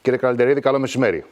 Κύριε Καλαντερίδη, καλό μεσημέρι.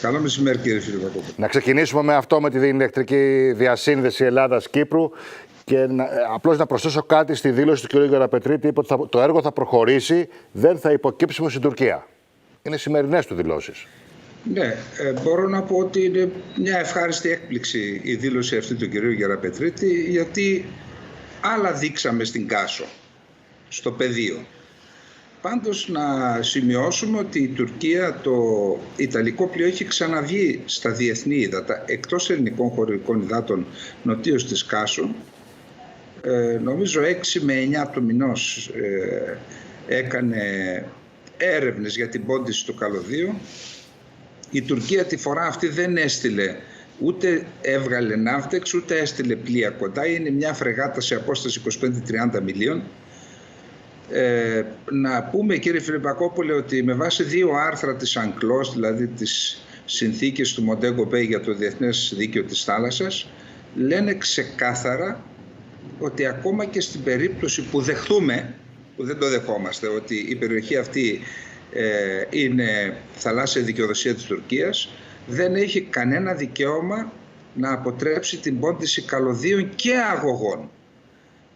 Καλό μεσημέρι, κύριε Φιλιππακόπουλο. Να ξεκινήσουμε με αυτό, με την ηλεκτρική διασύνδεση Ελλάδας-Κύπρου. Και απλώς να προσθέσω κάτι στη δήλωση του κ. Γεραπετρίτη. Είπε ότι το έργο θα προχωρήσει, δεν θα υποκύψουμε στην Τουρκία. Είναι σημερινές του δηλώσεις. Ναι, μπορώ να πω ότι είναι μια ευχάριστη έκπληξη η δήλωση αυτή του κ. Γεραπετρίτη, γιατί άλλα δείξαμε στην Κάσο, στο πεδίο. Πάντως να σημειώσουμε ότι η Τουρκία, το Ιταλικό πλοίο, έχει ξαναβγεί στα διεθνή ύδατα, εκτός ελληνικών χωρικών υδάτων νοτίως της Κάσο. Νομίζω 6 με 9 του μηνός έκανε έρευνες για την πόντιση του καλωδίου. Η Τουρκία τη φορά αυτή δεν έστειλε, ούτε έβγαλε ναύτεξ, ούτε έστειλε πλοία κοντά. Είναι μια φρεγάτα σε απόσταση 25-30 μιλίων. Να πούμε, κύριε Φιλιππακόπουλε, ότι με βάση 2 άρθρα της UNCLOS, δηλαδή τις συνθήκες του Montego Bay για το Διεθνές Δίκαιο της Θάλασσας, λένε ξεκάθαρα ότι ακόμα και στην περίπτωση που δεχτούμε, που δεν το δεχόμαστε, ότι η περιοχή αυτή είναι θαλάσσια δικαιοδοσία της Τουρκίας, δεν έχει κανένα δικαίωμα να αποτρέψει την πόντιση καλωδίων και αγωγών,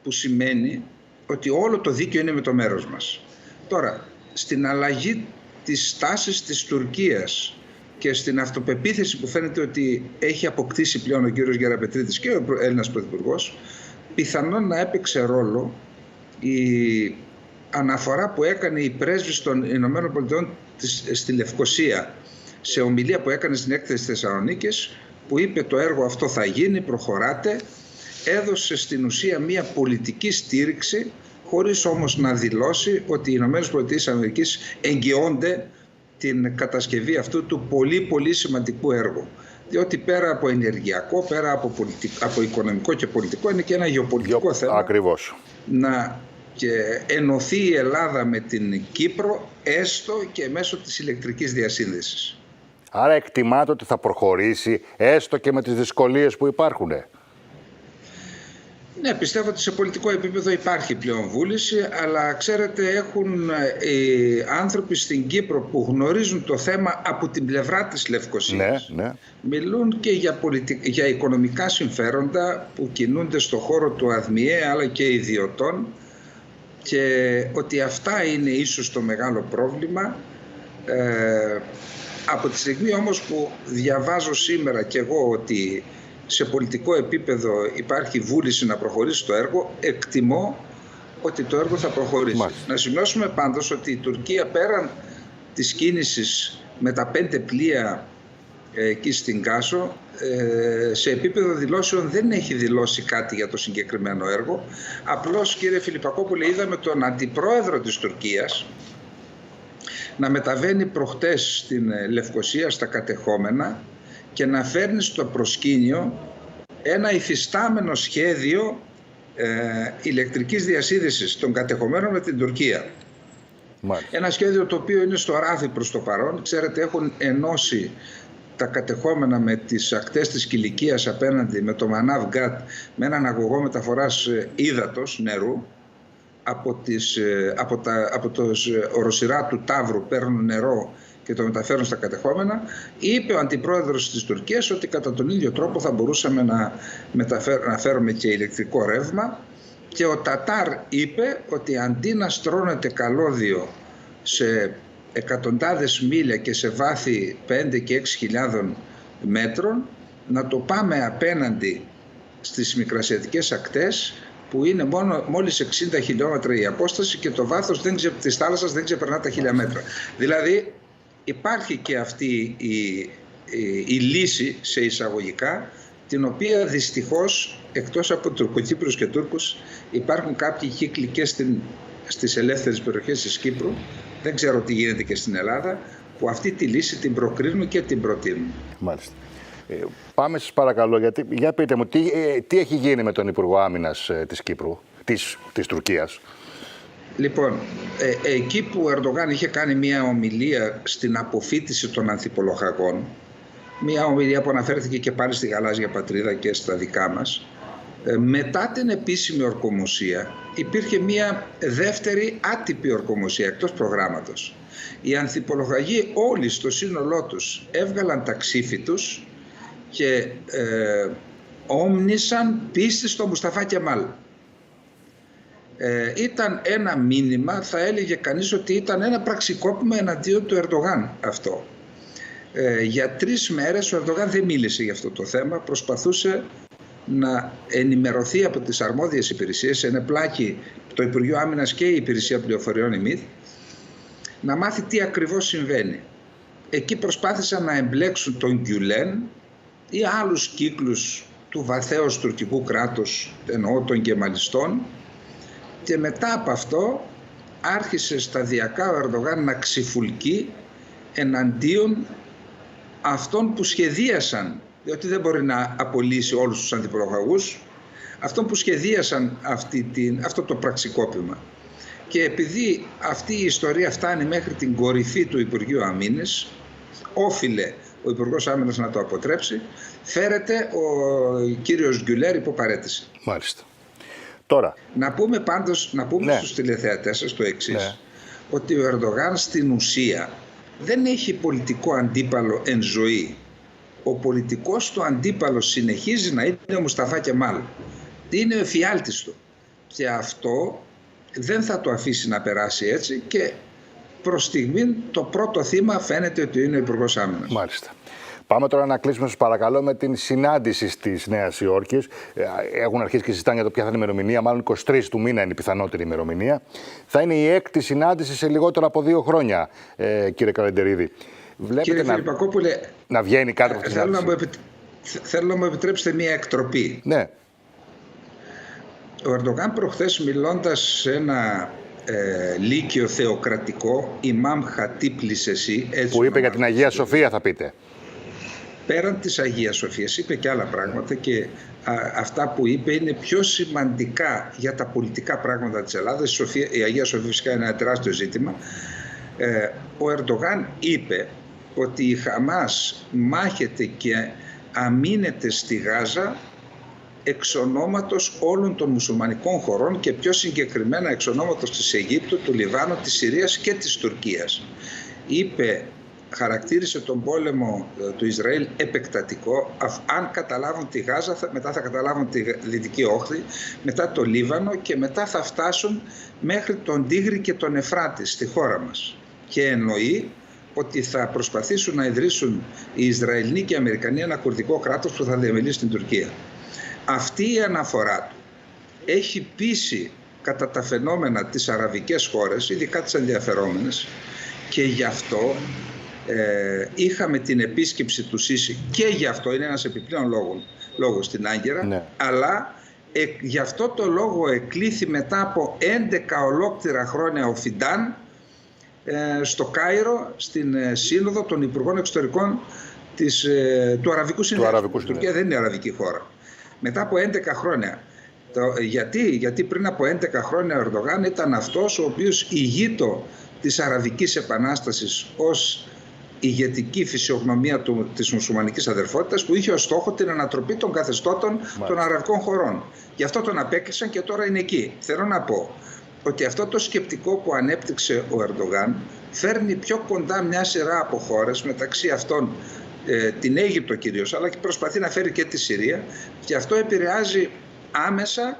που σημαίνει ότι όλο το δίκαιο είναι με το μέρος μας. Τώρα, στην αλλαγή της στάσης της Τουρκίας και στην αυτοπεποίθηση που φαίνεται ότι έχει αποκτήσει πλέον ο κύριος Γεραπετρίτης και ο Έλληνας Πρωθυπουργός, πιθανόν να έπαιξε ρόλο η αναφορά που έκανε η πρέσβης των Ηνωμένων Πολιτειών στη Λευκοσία σε ομιλία που έκανε στην έκθεση Θεσσαλονίκης, που είπε το έργο αυτό θα γίνει, προχωράτε. Έδωσε στην ουσία μια πολιτική στήριξη, χωρίς όμως να δηλώσει ότι οι Ηνωμένες Πολιτείες Αμερικής εγγυώνται την κατασκευή αυτού του πολύ πολύ σημαντικού έργου. Διότι πέρα από ενεργειακό, πέρα από οικονομικό και πολιτικό, είναι και ένα γεωπολιτικό θέμα. Ακριβώς. Να και ενωθεί η Ελλάδα με την Κύπρο, έστω και μέσω της ηλεκτρικής διασύνδεσης. Άρα εκτιμάται ότι θα προχωρήσει, έστω και με τις δυσκολίες που υπάρχουν. Ναι, πιστεύω ότι σε πολιτικό επίπεδο υπάρχει πλέον βούληση, αλλά ξέρετε, έχουν οι άνθρωποι στην Κύπρο που γνωρίζουν το θέμα από την πλευρά της Λευκοσίας. Ναι. Μιλούν και για οικονομικά συμφέροντα που κινούνται στο χώρο του ΑΔΜΙΕ αλλά και ιδιωτών, και ότι αυτά είναι ίσως το μεγάλο πρόβλημα. Από τη στιγμή όμως που διαβάζω σήμερα κι εγώ ότι σε πολιτικό επίπεδο υπάρχει βούληση να προχωρήσει το έργο, εκτιμώ ότι το έργο θα προχωρήσει. Μάλιστα. Να σημειώσουμε πάντως ότι η Τουρκία, πέραν της κίνησης με τα 5 πλοία εκεί στην Κάσο, σε επίπεδο δηλώσεων δεν έχει δηλώσει κάτι για το συγκεκριμένο έργο. Απλώς, κύριε Φιλιππακόπουλε, είδαμε τον αντιπρόεδρο της Τουρκίας να μεταβαίνει προχτές στην Λευκοσία, στα κατεχόμενα, και να φέρνει στο προσκήνιο ένα υφιστάμενο σχέδιο ηλεκτρικής διασύνδεσης των κατεχομένων με την Τουρκία. Μάλιστα. Ένα σχέδιο το οποίο είναι στο ράδι προς το παρόν. Ξέρετε, έχουν ενώσει τα κατεχόμενα με τις ακτές της Κιλικίας απέναντι, με το Μανάβ Γκάτ, με έναν αγωγό μεταφοράς ύδατος, νερού. Από το οροσειρά του Ταύρου παίρνουν νερό και το μεταφέρουν στα κατεχόμενα. Είπε ο αντιπρόεδρος της Τουρκίας ότι κατά τον ίδιο τρόπο θα μπορούσαμε να φέρουμε και ηλεκτρικό ρεύμα, και ο Τατάρ είπε ότι αντί να στρώνεται καλώδιο σε εκατοντάδες μίλια και σε βάθη 5 και 6.000 μέτρων, να το πάμε απέναντι στις μικρασιατικές ακτές, που είναι μόλις 60 χιλιόμετρα η απόσταση και το βάθος της θάλασσας δεν ξεπερνά τα 1.000 μέτρα. Δηλαδή υπάρχει και αυτή η λύση, σε εισαγωγικά, την οποία δυστυχώς, εκτός από Τουρκοκύπρους και Τούρκους, υπάρχουν κάποιοι κύκλοι και στις ελεύθερες περιοχές της Κύπρου, δεν ξέρω τι γίνεται και στην Ελλάδα, που αυτή τη λύση την προκρίνουν και την προτείνουν. Μάλιστα. Πάμε σας παρακαλώ, γιατί για πείτε μου, τι έχει γίνει με τον Υπουργό Άμυνας της Κύπρου, της Τουρκίας. Λοιπόν, εκεί που ο Ερντογάν είχε κάνει μια ομιλία στην αποφύτιση των ανθιπολοχαγών, μια ομιλία που αναφέρθηκε και πάλι στη Γαλάζια Πατρίδα και στα δικά μας, μετά την επίσημη ορκομοσία υπήρχε μια δεύτερη άτυπη ορκομοσία εκτός προγράμματος. Οι ανθιπολογαγοί όλοι στο σύνολό τους έβγαλαν τα ξύφη τους και όμνησαν πίστη στο Μουσταφά Κεμάλ. Ήταν ένα μήνυμα, θα έλεγε κανείς ότι ήταν ένα πραξικόπημα εναντίον του Ερντογάν αυτό. Για 3 μέρες ο Ερντογάν δεν μίλησε για αυτό το θέμα, προσπαθούσε να ενημερωθεί από τις αρμόδιες υπηρεσίες, ενεπλάκη το Υπουργείο Άμυνας και η Υπηρεσία Πληροφοριών ΙΜΙΔ, να μάθει τι ακριβώς συμβαίνει. Εκεί προσπάθησαν να εμπλέξουν τον Γκιουλέν ή άλλους κύκλους του βαθέως τουρκικού κράτους, εννοώ των κεμαλιστών, και μετά από αυτό άρχισε σταδιακά ο Ερντογάν να ξυφουλκεί εναντίον αυτών που σχεδίασαν, διότι δεν μπορεί να απολύσει όλους τους αντιπρογαγούς, αυτών που σχεδίασαν αυτό το πραξικόπημα. Και επειδή αυτή η ιστορία φτάνει μέχρι την κορυφή του Υπουργείου Αμήνης, όφιλε ο Υπουργός Άμυνας να το αποτρέψει, φέρεται ο κύριος Γκιουλέρ υπό παραίτηση. Μάλιστα. Τώρα. Να πούμε ναι. στους τηλεθεατές σας το εξής, ότι ο Ερντογάν στην ουσία δεν έχει πολιτικό αντίπαλο εν ζωή. Ο πολιτικός του αντίπαλος συνεχίζει να είναι ο Μουσταφά Κεμάλ. Είναι ο εφιάλτης του. Και αυτό δεν θα το αφήσει να περάσει έτσι και προς στιγμή το πρώτο θύμα φαίνεται ότι είναι ο Υπουργός Άμυνας. Μάλιστα. Πάμε τώρα να κλείσουμε, σας παρακαλώ, με την συνάντηση της Νέας Υόρκης. Έχουν αρχίσει και συζητάνε για το ποια θα είναι η ημερομηνία. Μάλλον 23 του μήνα είναι η πιθανότερη ημερομηνία. Θα είναι η 6η συνάντηση σε λιγότερο από 2 χρόνια, κύριε Καλεντερίδη. Κύριε Φιλιππακόπουλε, να βγαίνει κάτι από τη συνάντηση. Θέλω να μου επιτρέψετε μία εκτροπή. Ναι. Ο Ερντογάν προχθές, μιλώντας σε ένα λύκειο θεοκρατικό, Ιμάμ Χατίπ Λισεσί, που είπε για την Αγία Σοφία, θα πείτε. Πέραν της Αγίας Σοφίας είπε και άλλα πράγματα, και αυτά που είπε είναι πιο σημαντικά για τα πολιτικά πράγματα της Ελλάδας. Η Αγία Σοφία φυσικά είναι ένα τεράστιο ζήτημα. Ο Ερντογάν είπε ότι η Χαμάς μάχεται και αμήνεται στη Γάζα εξ ονόματος όλων των μουσουλμανικών χωρών και πιο συγκεκριμένα εξ ονόματος της Αιγύπτου, του Λιβάνου, της Συρίας και της Τουρκίας. Χαρακτήρισε τον πόλεμο του Ισραήλ επεκτατικό. Αν καταλάβουν τη Γάζα, μετά θα καταλάβουν τη Δυτική Όχθη, μετά το Λίβανο και μετά θα φτάσουν μέχρι τον Τίγρη και τον Εφράτη στη χώρα μας. Και εννοεί ότι θα προσπαθήσουν να ιδρύσουν οι Ισραηλοί και οι Αμερικανοί ένα κουρδικό κράτος που θα διαμελήσει την Τουρκία. Αυτή η αναφορά του έχει πείσει κατά τα φαινόμενα τις αραβικές χώρες, ειδικά τις ενδιαφερόμενες, και γι' αυτό είχαμε την επίσκεψη του Σίση, και γι' αυτό είναι ένας επιπλέον λόγος στην Άγκυρα, ναι. Αλλά γι' αυτό το λόγο εκλήθη μετά από 11 ολόκληρα χρόνια ο Φιντάν στο Κάιρο στην σύνοδο των Υπουργών Εξωτερικών του Αραβικού Συνδέσμου. Η Τουρκία δεν είναι αραβική χώρα. Μετά από 11 χρόνια. Γιατί πριν από 11 χρόνια ο Ερντογάν ήταν αυτός ο οποίος ηγείτο της Αραβικής Επανάστασης ως ηγετική φυσιογνωμία της μουσουλμανικής αδερφότητας, που είχε ως στόχο την ανατροπή των καθεστώτων των αραβικών χωρών. Γι' αυτό τον απέκλεισαν και τώρα είναι εκεί. Θέλω να πω ότι αυτό το σκεπτικό που ανέπτυξε ο Ερντογάν φέρνει πιο κοντά μια σειρά από χώρες, μεταξύ αυτών την Αίγυπτο κυρίως, αλλά και προσπαθεί να φέρει και τη Συρία, και αυτό επηρεάζει άμεσα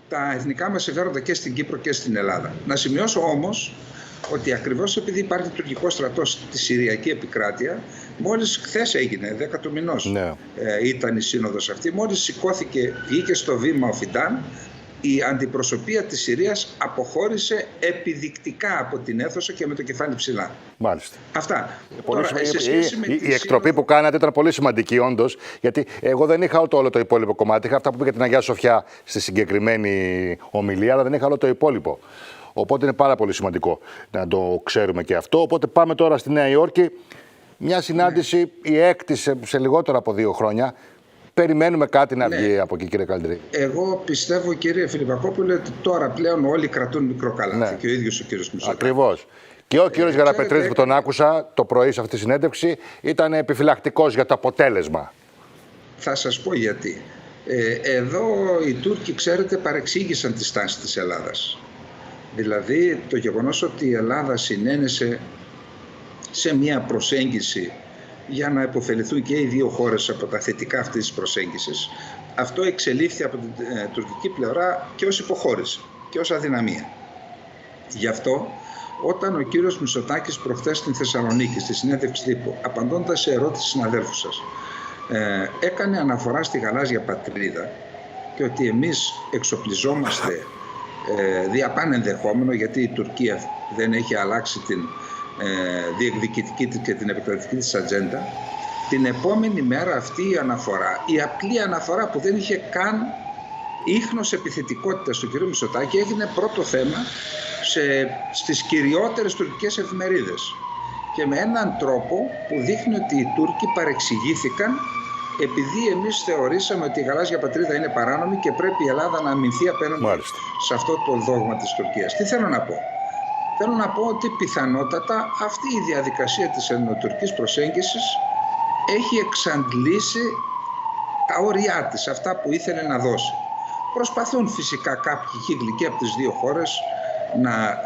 τα εθνικά μας συμφέροντα και στην Κύπρο και στην Ελλάδα. Να σημειώσω όμως ότι ακριβώς επειδή υπάρχει τουρκικό στρατός στη Συριακή επικράτεια, μόλις χθες έγινε, 10 του μηνός, ναι. Ήταν η σύνοδος αυτή, μόλις σηκώθηκε, βγήκε στο βήμα ο Φιντάν, η αντιπροσωπεία της Συρίας αποχώρησε επιδεικτικά από την αίθουσα και με το κεφάλι ψηλά. Μάλιστα. Αυτά. Τώρα, η εκτροπή που κάνατε ήταν πολύ σημαντική, όντως, γιατί εγώ δεν είχα όλο το υπόλοιπο κομμάτι. Είχα αυτά που είπε για την Αγία Σοφιά στη συγκεκριμένη ομιλία, αλλά δεν είχα όλο το υπόλοιπο. Οπότε είναι πάρα πολύ σημαντικό να το ξέρουμε και αυτό. Οπότε πάμε τώρα στη Νέα Υόρκη. Μια συνάντηση, η έκτη σε λιγότερο από 2 χρόνια. Περιμένουμε κάτι να βγει από εκεί, κύριε Καλεντερίδη. Εγώ πιστεύω, κύριε Φιλιππακόπουλε, ότι τώρα πλέον όλοι κρατούν μικρό καλάθι, και ο ίδιος ο κύριος Μητσοτάκης. Ακριβώς. Και ο κύριος Γεραπετρίτης που τον άκουσα το πρωί σε αυτή τη συνέντευξη ήταν επιφυλακτικός για το αποτέλεσμα. Θα σας πω γιατί. Εδώ οι Τούρκοι, ξέρετε, παρεξήγησαν τη στάση της Ελλάδας. Δηλαδή το γεγονός ότι η Ελλάδα συνένεσε σε μια προσέγγιση για να υποφεληθούν και οι δύο χώρες από τα θετικά αυτής της προσέγγισης. Αυτό εξελίφθη από την τουρκική πλευρά και ως υποχώρηση και ως αδυναμία. Γι' αυτό, όταν ο κύριος Μητσοτάκης προχθές στην Θεσσαλονίκη, στη συνέντευξη τύπου, απαντώντας σε ερώτηση συναδέλφου σας, έκανε αναφορά στη γαλάζια πατρίδα και ότι εμείς εξοπλιζόμαστε διαπάνε ενδεχόμενο, γιατί η Τουρκία δεν έχει αλλάξει την διεκδικητική της και την επικρατευτική της ατζέντα, την επόμενη μέρα αυτή η αναφορά, η απλή αναφορά που δεν είχε καν ίχνος επιθετικότητας του κ. Μητσοτάκη, έγινε πρώτο θέμα στις κυριότερες τουρκικές εφημερίδες και με έναν τρόπο που δείχνει ότι οι Τούρκοι παρεξηγήθηκαν επειδή εμείς θεωρήσαμε ότι η γαλάζια πατρίδα είναι παράνομη και πρέπει η Ελλάδα να αμυνθεί απέναντι σε αυτό το δόγμα της Τουρκίας. Τι θέλω να πω? Θέλω να πω ότι πιθανότατα αυτή η διαδικασία της ελληνοτουρκικής προσέγγισης έχει εξαντλήσει τα όρια της, αυτά που ήθελε να δώσει. Προσπαθούν φυσικά κάποιοι κύκλοι και από τις δύο χώρες να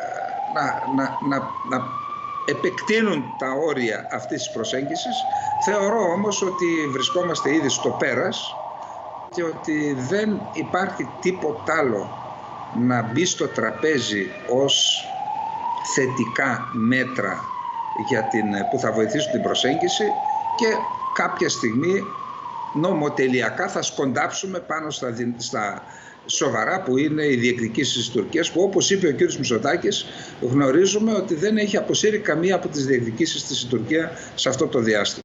επεκτείνουν τα όρια αυτής της προσέγγισης. Θεωρώ όμως ότι βρισκόμαστε ήδη στο πέρας και ότι δεν υπάρχει τίποτα άλλο να μπει στο τραπέζι ως θετικά μέτρα που θα βοηθήσουν την προσέγγιση και κάποια στιγμή νομοτελειακά θα σκοντάψουμε πάνω στα σοβαρά που είναι οι διεκδικήσεις της Τουρκίας, που όπως είπε ο κ. Μητσοτάκης, γνωρίζουμε ότι δεν έχει αποσύρει καμία από τις διεκδικήσεις της η Τουρκία σε αυτό το διάστημα.